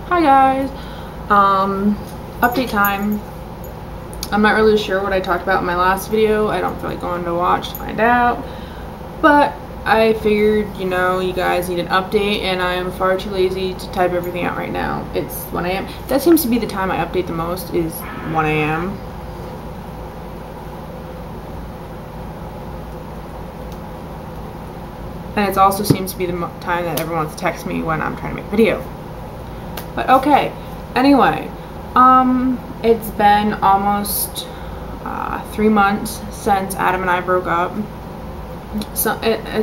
Hi guys. Update time. I'm not really sure what I talked about in my last video. I don't feel like going to watch to find out. But I figured, you guys need an update, and I am far too lazy to type everything out right now. It's 1 a.m. That seems to be the time I update the most, is 1 a.m. And it also seems to be the time that everyone wants to text me when I'm trying to make a video. But okay, anyway, it's been almost 3 months since Adam and I broke up. So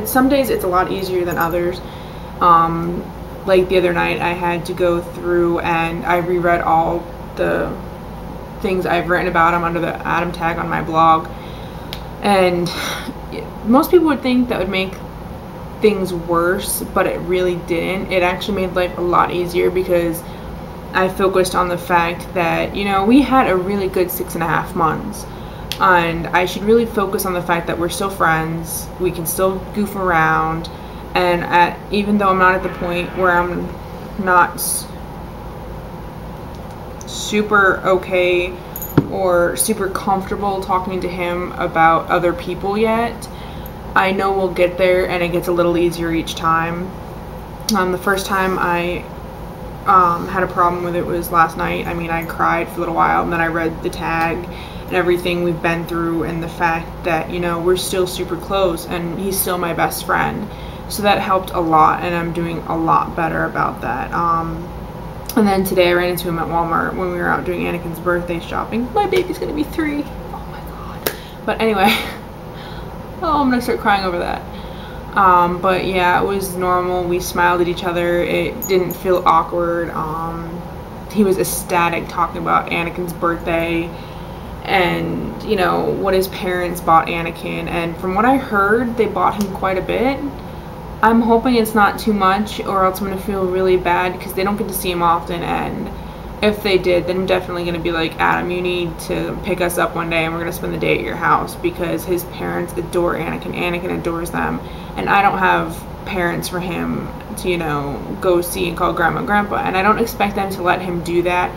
some days it's a lot easier than others. Like the other night, I had to go through and I reread all the things I've written about him under the Adam tag on my blog. And most people would think that would make things worse, but it really didn't. It actually made life a lot easier because I focused on the fact that, we had a really good 6.5 months. And I should really focus on the fact that we're still friends, we can still goof around, and even though I'm not at the point where I'm not super okay or super comfortable talking to him about other people yet, I know we'll get there, and it gets a little easier each time. The first time I had a problem with it was last night. I mean, I cried for a little while, and then I read the tag and everything we've been through, and the fact that, we're still super close, and he's still my best friend. So that helped a lot, and I'm doing a lot better about that. And then today I ran into him at Walmart when we were out doing Anakin's birthday shopping. My baby's gonna be 3. Oh my god. But anyway. Oh, I'm gonna start crying over that. But yeah, it was normal. We smiled at each other. It didn't feel awkward. He was ecstatic talking about Anakin's birthday and, what his parents bought Anakin. And from what I heard, they bought him quite a bit. I'm hoping it's not too much, or else I'm gonna feel really bad because they don't get to see him often. And if they did, then I'm definitely going to be like, Adam, you need to pick us up one day and we're going to spend the day at your house, because his parents adore Anakin. Anakin adores them. And I don't have parents for him to, go see and call grandma and grandpa. And I don't expect them to let him do that,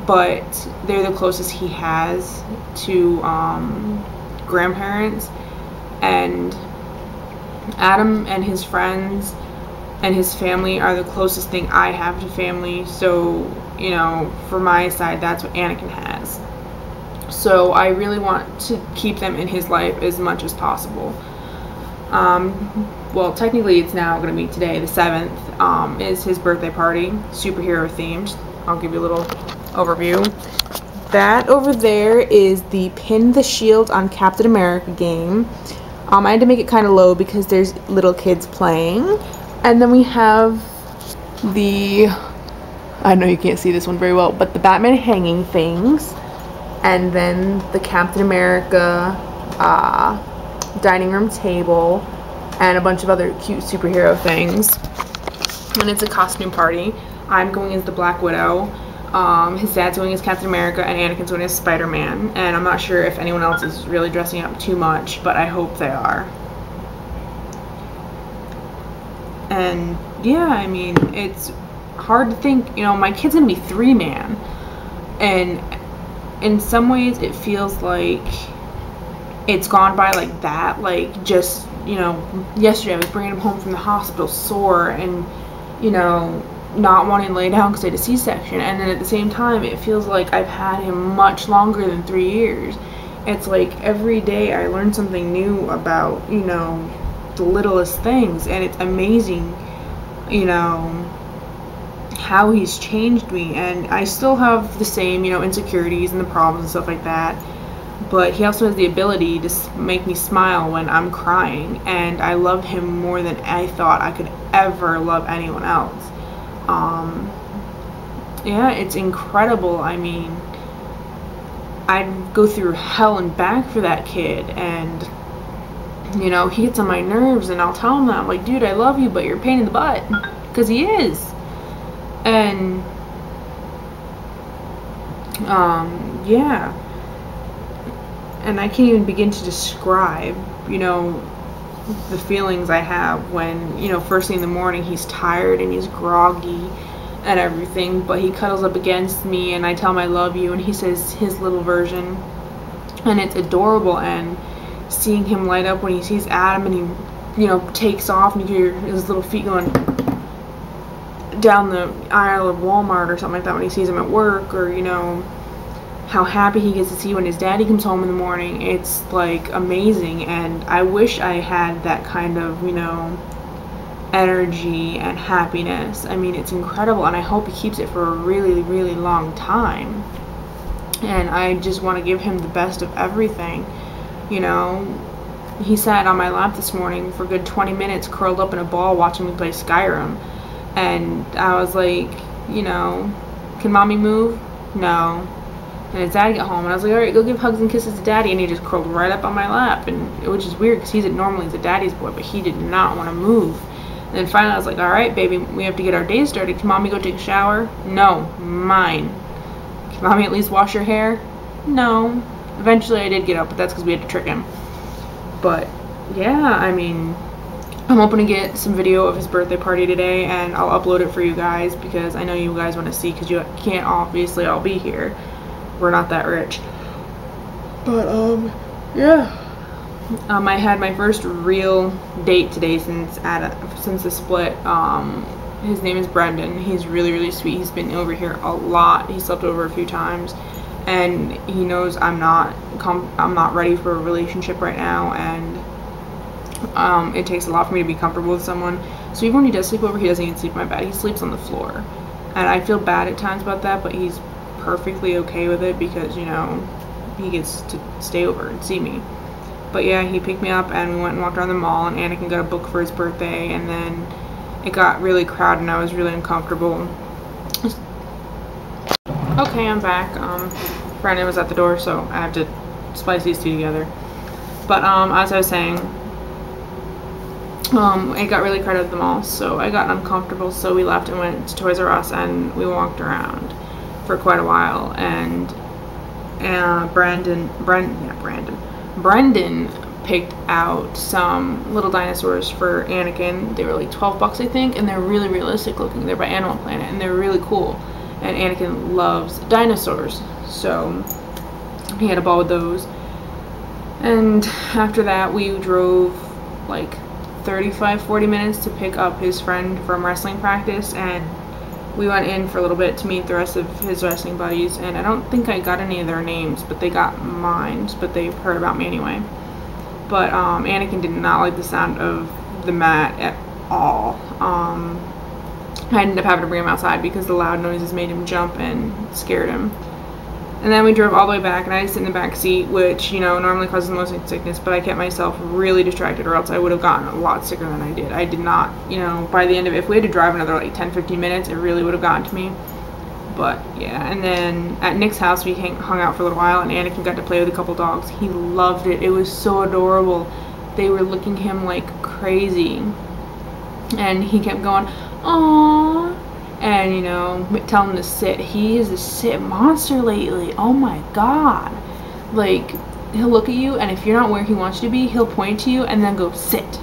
but they're the closest he has to grandparents. And Adam and his friends and his family are the closest thing I have to family. So, for my side, that's what Anakin has. So I really want to keep them in his life as much as possible. Well, technically it's now going to be today, the 7th, is his birthday party, superhero themed. I'll give you a little overview. That over there is the Pin the Shield on Captain America game. I had to make it kind of low because there's little kids playing. And then we have I know you can't see this one very well, but the Batman hanging things, and then the Captain America dining room table, and a bunch of other cute superhero things. And it's a costume party. I'm going as the Black Widow. His dad's going as Captain America, and Anakin's going as Spider-Man. And I'm not sure if anyone else is really dressing up too much, but I hope they are. And yeah, I mean, it's hard to think, my kid's gonna be 3-man, and in some ways it feels like it's gone by like that. Like, just, yesterday I was bringing him home from the hospital sore and, not wanting to lay down because I had a C-section, and then at the same time it feels like I've had him much longer than 3 years. It's like every day I learn something new about, the littlest things, and it's amazing, how he's changed me. And I still have the same, insecurities and the problems and stuff like that, but he also has the ability to make me smile when I'm crying, and I love him more than I thought I could ever love anyone else. Yeah, it's incredible. I mean, I'd go through hell and back for that kid, and he gets on my nerves, and I'll tell him that. I'm like, dude, I love you, but you're a pain in the butt. Because he is. And, yeah. And I can't even begin to describe, the feelings I have when, first thing in the morning he's tired and he's groggy, and everything, but he cuddles up against me and I tell him I love you and he says his little version, and it's adorable. And seeing him light up when he sees Adam and he, you know, takes off and you hear his little feet going down the aisle of Walmart or something like that when he sees him at work, or, you know, how happy he gets to see when his daddy comes home in the morning. It's like amazing, and I wish I had that kind of, you know, energy and happiness. I mean, it's incredible, and I hope he keeps it for a really, really long time. And I just want to give him the best of everything, you know. He sat on my lap this morning for a good 20 minutes curled up in a ball watching me play Skyrim, and I was like, you know, can mommy move? No. And his dad got home and I was like, alright, go give hugs and kisses to daddy, and he just curled right up on my lap, and which is weird because normally he's a daddy's boy, but he did not want to move. And then finally I was like, alright baby, we have to get our day started. Can mommy go take a shower? No. Mine. Can mommy at least wash your hair? No. Eventually I did get up, but that's because we had to trick him. But yeah, I mean, I'm hoping to get some video of his birthday party today, and I'll upload it for you guys because I know you guys want to see, because you can't obviously all be here. We're not that rich. But yeah. I had my first real date today since the split. His name is Brendan. He's really, really sweet. He's been over here a lot. He slept over a few times, and he knows I'm not ready for a relationship right now, and it takes a lot for me to be comfortable with someone. So even when he does sleep over, he doesn't even sleep in my bed. He sleeps on the floor, and I feel bad at times about that, but he's perfectly okay with it because, you know, he gets to stay over and see me. But yeah, he picked me up and we went and walked around the mall, and Anakin got a book for his birthday, and then it got really crowded and I was really uncomfortable. Okay, I'm back. Brandon was at the door, so I have to splice these two together. But as I was saying, it got really crowded at the mall, so I got uncomfortable, so we left and went to Toys R Us, and we walked around for quite a while. And Brendan picked out some little dinosaurs for Anakin. They were like 12 bucks, I think, and they're really realistic looking. They're by Animal Planet, and they're really cool. And Anakin loves dinosaurs, so he had a ball with those. And after that, we drove like 35-40 minutes to pick up his friend from wrestling practice, and we went in for a little bit to meet the rest of his wrestling buddies, and I don't think I got any of their names, but they got mine, but they heard about me anyway. But Anakin did not like the sound of the mat at all. I ended up having to bring him outside because the loud noises made him jump and scared him. And then we drove all the way back, and I sit in the back seat, which, you know, normally causes motion sickness, but I kept myself really distracted, or else I would have gotten a lot sicker than I did. I did not, you know, by the end of it, if we had to drive another like 10-15 minutes, it really would have gotten to me. But yeah, and then at Nick's house, we hung out for a little while, and Anakin got to play with a couple dogs. He loved it. It was so adorable. They were licking him like crazy, and he kept going, "Aww," and, you know, tell him to sit. He is a sit monster lately. Oh my god. Like, he'll look at you, and if you're not where he wants you to be, he'll point to you and then go, sit.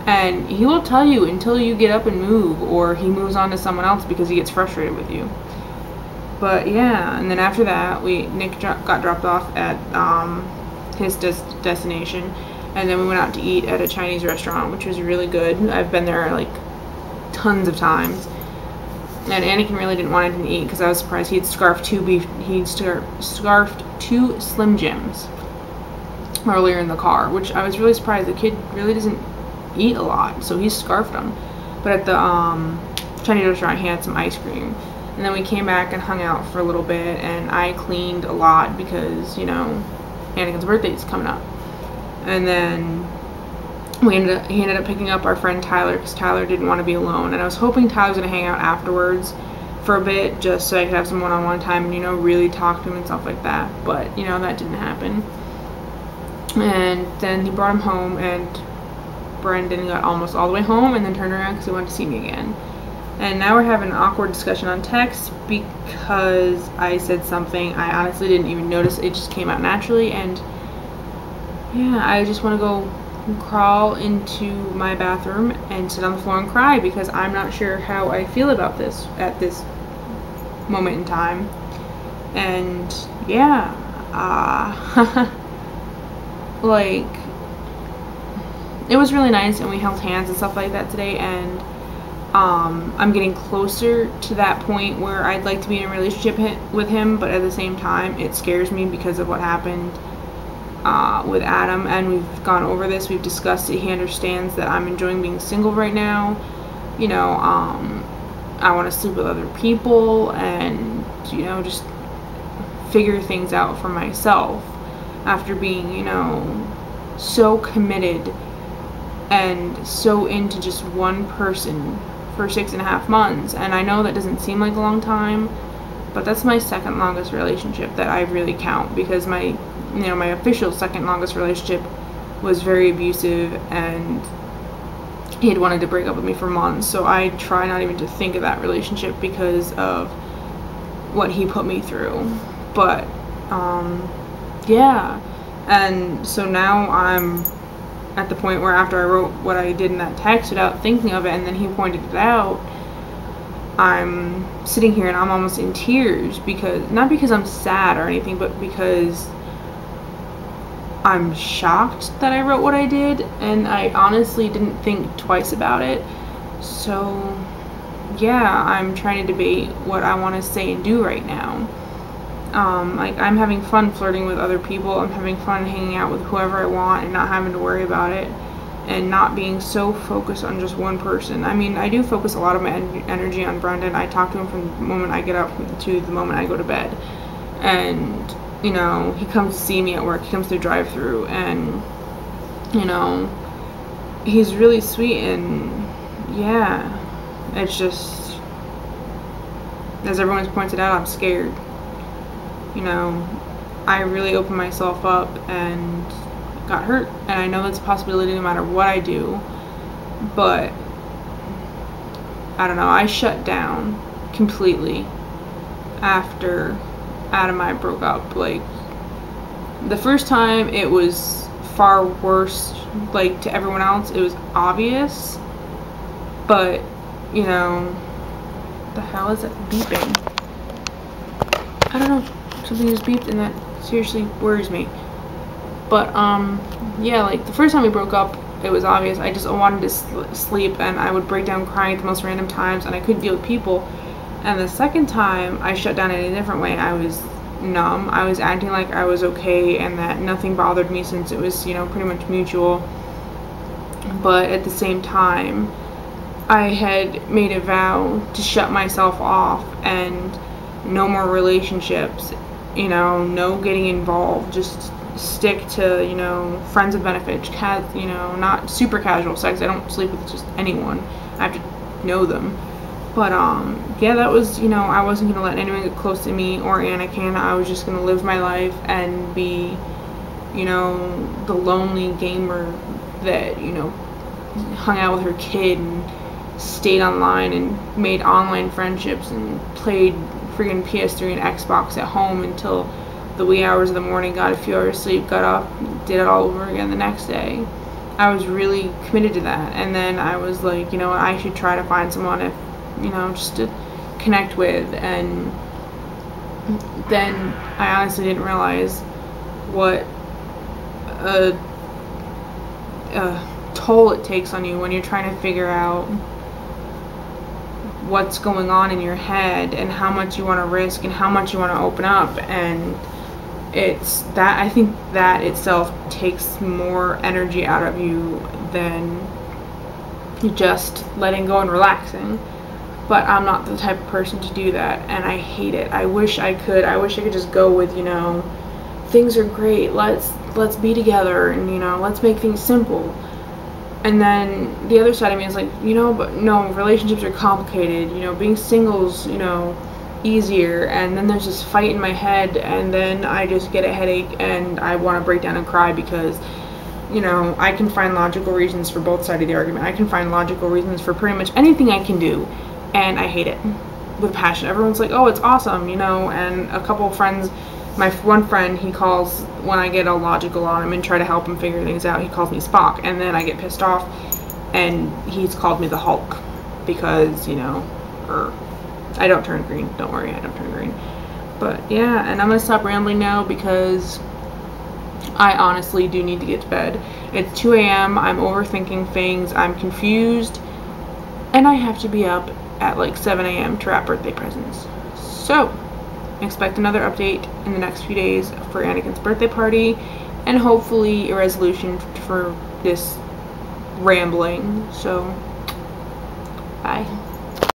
And he will tell you until you get up and move, or he moves on to someone else because he gets frustrated with you. But yeah, and then after that, Nick got dropped off at his destination, and then we went out to eat at a Chinese restaurant, which was really good. I've been there like tons of times. And Anakin really didn't want anything to eat because I was surprised. He'd scarfed two Slim Jims earlier in the car, which I was really surprised. The kid really doesn't eat a lot, so he scarfed them. But at the Chinese restaurant, he had some ice cream. And then we came back and hung out for a little bit, and I cleaned a lot because, you know, Anakin's birthday is coming up. And then he ended up picking up our friend Tyler because Tyler didn't want to be alone, and I was hoping Tyler was going to hang out afterwards for a bit just so I could have some one-on-one time and, you know, really talk to him and stuff like that. But, you know, that didn't happen. And then he brought him home, and Brendan got almost all the way home and then turned around because he wanted to see me again. And now we're having an awkward discussion on text because I said something I honestly didn't even notice. It just came out naturally, and yeah, I just want to go crawl into my bathroom and sit on the floor and cry because I'm not sure how I feel about this at this moment in time. And yeah, like, it was really nice, and we held hands and stuff like that today, and I'm getting closer to that point where I'd like to be in a relationship with him, but at the same time it scares me because of what happened with Adam, and we've gone over this, we've discussed it. He understands that I'm enjoying being single right now. You know, I want to sleep with other people and, you know, just figure things out for myself after being, you know, so committed and so into just one person for 6.5 months. And I know that doesn't seem like a long time, but that's my second longest relationship that I really count, because my official second longest relationship was very abusive, and he had wanted to break up with me for months. So I try not even to think of that relationship because of what he put me through. But yeah, and so now I'm at the point where after I wrote what I did in that text without thinking of it, and then he pointed it out, I'm sitting here and I'm almost in tears, because not because I'm sad or anything, but because I'm shocked that I wrote what I did, and I honestly didn't think twice about it. So yeah, I'm trying to debate what I want to say and do right now. Like, I'm having fun flirting with other people. I'm having fun hanging out with whoever I want and not having to worry about it, and not being so focused on just one person. I mean, I do focus a lot of my energy on Brendan. I talk to him from the moment I get up to the moment I go to bed. And, you know, he comes to see me at work. He comes to drive-through, and, you know, he's really sweet. And yeah, it's just, as everyone's pointed out, I'm scared. You know, I really opened myself up and got hurt, and I know that's a possibility no matter what I do, but I don't know, I shut down completely after Adam and I broke up. Like, the first time it was far worse, like, to everyone else, it was obvious, but, you know, the hell is it beeping? I don't know. Something just beeped, and that seriously worries me. But yeah, like, the first time we broke up, it was obvious. I just wanted to sleep, and I would break down crying at the most random times, and I couldn't deal with people. And the second time, I shut down in a different way. I was numb. I was acting like I was okay and that nothing bothered me, since it was, you know, pretty much mutual. But at the same time, I had made a vow to shut myself off and no more relationships. You know, no getting involved, just stick to, you know, friends with benefits, you know, not super casual sex. I don't sleep with just anyone. I have to know them. But, yeah, that was, you know, I wasn't going to let anyone get close to me or Anakin. I was just going to live my life and be, you know, the lonely gamer that, you know, hung out with her kid and stayed online and made online friendships and played freaking PS3 and Xbox at home until the wee hours of the morning, got a few hours sleep, got up, did it all over again the next day. I was really committed to that, and then I was like, you know what, I should try to find someone, if, you know, just to connect with. And then I honestly didn't realize what a toll it takes on you when you're trying to figure out what's going on in your head and how much you want to risk and how much you want to open up. And it's that, I think that itself takes more energy out of you than just letting go and relaxing. But I'm not the type of person to do that, and I hate it. I wish I could just go with, you know, things are great, let's be together, and, you know, let's make things simple. And then the other side of me is like, you know, but no, relationships are complicated, you know, being single's, you know, easier. And then there's this fight in my head, and then I just get a headache and I want to break down and cry because, you know, I can find logical reasons for both sides of the argument. I can find logical reasons for pretty much anything I can do, and I hate it with passion. Everyone's like, oh, it's awesome, you know, and a couple of friends my one friend, he calls, when I get illogical on him and try to help him figure things out, he calls me Spock, and then I get pissed off, and he's called me the Hulk, because, you know, I don't turn green, don't worry, I don't turn green. But yeah, and I'm gonna stop rambling now because I honestly do need to get to bed. It's 2 a.m., I'm overthinking things, I'm confused, and I have to be up at like 7 a.m. to wrap birthday presents. So, expect another update in the next few days for Anakin's birthday party, and hopefully a resolution for this rambling. So, bye.